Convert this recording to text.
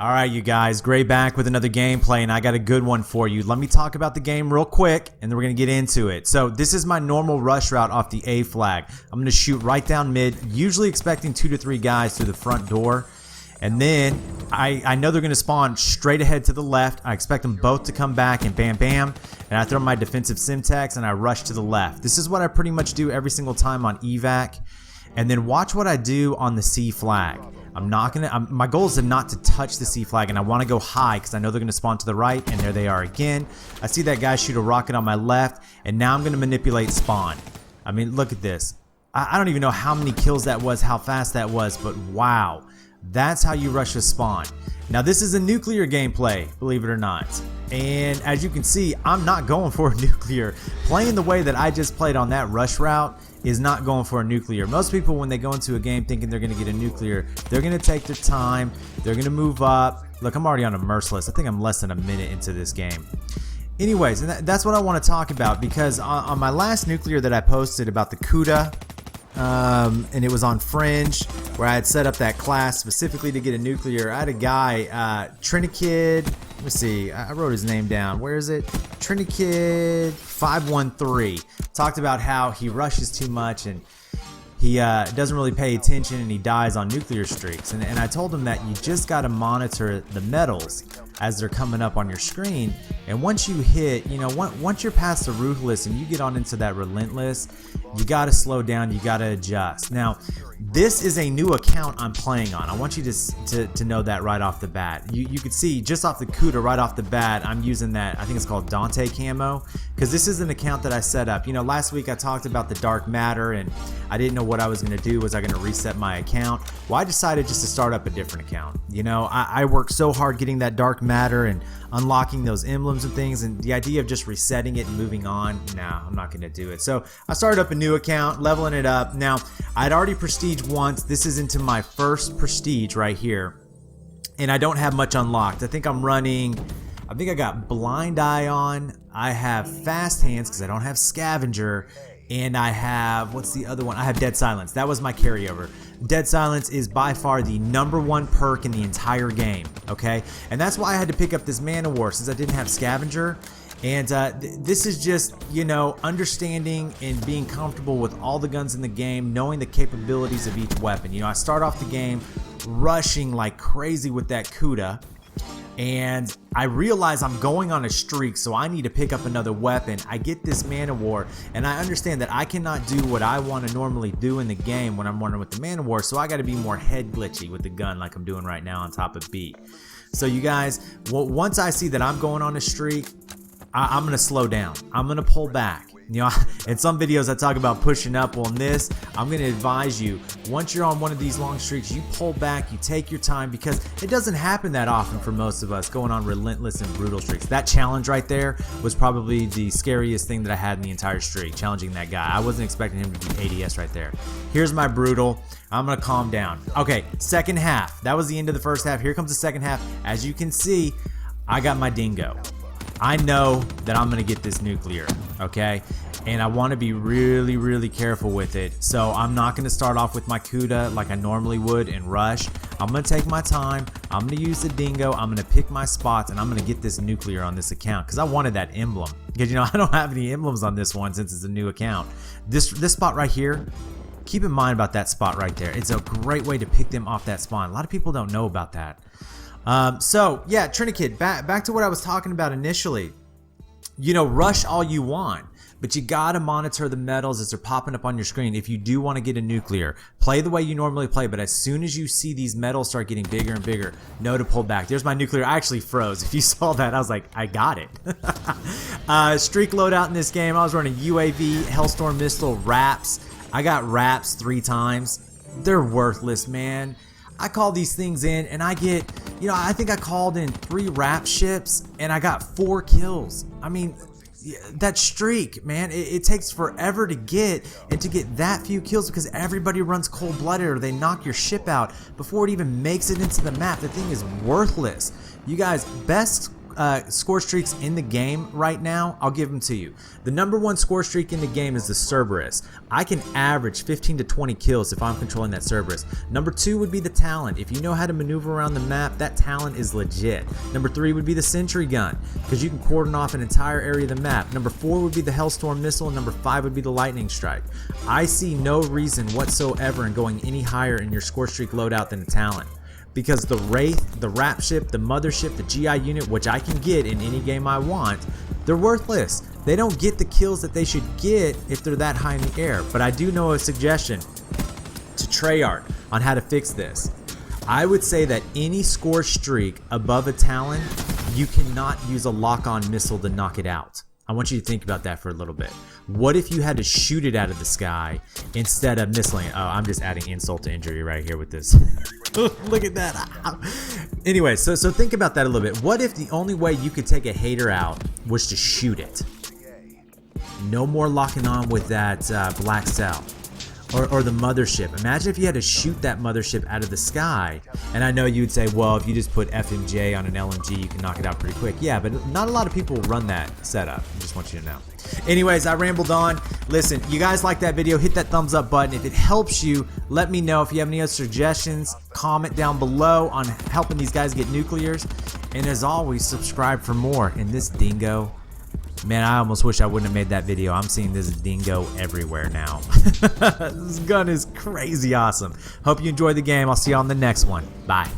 Alright you guys, Gray back with another gameplay, and I got a good one for you. Let me talk about the game real quick and then we're going to get into it. So this is my normal rush route off the A flag. I'm going to shoot right down mid, usually expecting 2 to 3 guys through the front door. And then I know they're going to spawn straight ahead to the left. I expect them both to come back and bam bam. And I throw my defensive Simtex and I rush to the left. This is what I pretty much do every single time on evac. And then watch what I do on the C flag. My goal is to not to touch the C flag, and I want to go high because I know they're going to spawn to the right, and there they are again. I see that guy shoot a rocket on my left, and now I'm going to manipulate spawn. I mean, look at this. I don't even know how many kills that was, how fast that was, but wow. That's how you rush a spawn. Now this is a nuclear gameplay, believe it or not. And as you can see, I'm not going for a nuclear. Playing the way that I just played on that rush route is not going for a nuclear. Most people, when they go into a game thinking they're going to get a nuclear, they're going to take their time, they're going to move up. Look, I'm already on a merciless. I think I'm less than a minute into this game. Anyways, and that's what I want to talk about, because on my last nuclear that I posted about the Kuda, and it was on Fringe, where I had set up that class specifically to get a nuclear. I had a guy, Trinikid, let me see, I wrote his name down. Where is it? Trinikid 513. Talked about how he rushes too much and he doesn't really pay attention and he dies on nuclear streaks. And I told him that you just got to monitor the medals as they're coming up on your screen. And once you hit, you know, once you're past the ruthless and you get on into that relentless, you got to slow down, you got to adjust. Now, this is a new account I'm playing on. I want you to know that right off the bat. You could see just off the Kuda right off the bat, I'm using that, I think it's called Dante camo, because this is an account that I set up. You know, last week I talked about the dark matter and I didn't know what I was going to do. Was I going to reset my account? Well, I decided just to start up a different account. You know, I worked so hard getting that dark matter and unlocking those emblems and things, and the idea of just resetting it and moving on, nah, I'm not going to do it. So I started up a new account, leveling it up. Now, I'd already prestige once. This is into my first prestige right here, and I don't have much unlocked. I think I'm running, I think I got blind eye on, I have fast hands because I don't have scavenger, and I have, what's the other one? I have dead silence. That was my carryover. Dead silence is by far the #1 perk in the entire game, okay? And that's why I had to pick up this ManOWar, since I didn't have scavenger. And this is just, you know, understanding and being comfortable with all the guns in the game, knowing the capabilities of each weapon. You know, I start off the game rushing like crazy with that Kuda, and I realize I'm going on a streak, so I need to pick up another weapon. I get this ManOWar, and I understand that I cannot do what I want to normally do in the game when I'm running with the ManOWar, so I got to be more head glitchy with the gun like I'm doing right now on top of B. So you guys, once I see that I'm going on a streak, I'm going to slow down. I'm going to pull back. You know, in some videos I talk about pushing up. Well, in this, I'm going to advise you, once you're on one of these long streaks, you pull back, you take your time, because it doesn't happen that often for most of us going on relentless and brutal streaks. That challenge right there was probably the scariest thing that I had in the entire streak, challenging that guy. I wasn't expecting him to be ADS right there. Here's my brutal. I'm going to calm down. Okay, second half. That was the end of the first half. Here comes the second half. As you can see, I got my Dingo. I know that I'm going to get this nuclear, okay? And I want to be really, really careful with it. So I'm not going to start off with my Kuda like I normally would and rush. I'm going to take my time. I'm going to use the Dingo. I'm going to pick my spots, and I'm going to get this nuclear on this account because I wanted that emblem. Because, you know, I don't have any emblems on this one since it's a new account. This spot right here, keep in mind about that spot right there. It's a great way to pick them off that spawn. A lot of people don't know about that. So yeah, Trinikid, back to what I was talking about initially. You know, rush all you want, but you gotta monitor the medals as they're popping up on your screen. If you do want to get a nuclear, play the way you normally play, but as soon as you see these medals start getting bigger and bigger, know to pull back. There's my nuclear. I actually froze. If you saw that, I was like, I got it. Streak loadout in this game, I was running UAV, HellStorm missile, wraps. I got wraps 3 times. They're worthless, man. I call these things in and I get, you know, I think I called in 3 wrap ships and I got 4 kills. I mean, that streak, man, it takes forever to get, and to get that few kills because everybody runs cold-blooded or they knock your ship out before it even makes it into the map. The thing is worthless. You guys, best score streaks in the game right now, I'll give them to you. The #1 score streak in the game is the Cerberus. I can average 15 to 20 kills if I'm controlling that Cerberus. #2 would be the Talon. If you know how to maneuver around the map, that Talon is legit. #3 would be the Sentry Gun, because you can cordon off an entire area of the map. #4 would be the HellStorm missile, and #5 would be the Lightning Strike. I see no reason whatsoever in going any higher in your score streak loadout than the Talon, because the Wraith, the Rap Ship, the Mothership, the GI unit, which I can get in any game I want, they're worthless. They don't get the kills that they should get if they're that high in the air. But I do know a suggestion to Treyarch on how to fix this. I would say that any score streak above a Talon, you cannot use a lock-on missile to knock it out. I want you to think about that for a little bit. What if you had to shoot it out of the sky instead of missiling it? Oh, I'm just adding insult to injury right here with this. Look at that. Anyway, so think about that a little bit. What if the only way you could take a hater out was to shoot it? No more locking on with that black cell. Or the Mothership. Imagine if you had to shoot that Mothership out of the sky. And I know you'd say, well, if you just put FMJ on an LMG, you can knock it out pretty quick. Yeah, but not a lot of people run that setup. I just want you to know. Anyways, I rambled on. Listen, you guys like that video, hit that thumbs up button. If it helps you, let me know. If you have any other suggestions, comment down below on helping these guys get nuclears. And as always, subscribe for more. And this Dingo, man, I almost wish I wouldn't have made that video. I'm seeing this Dingo everywhere now. This gun is crazy awesome. Hope you enjoyed the game. I'll see you on the next one. Bye.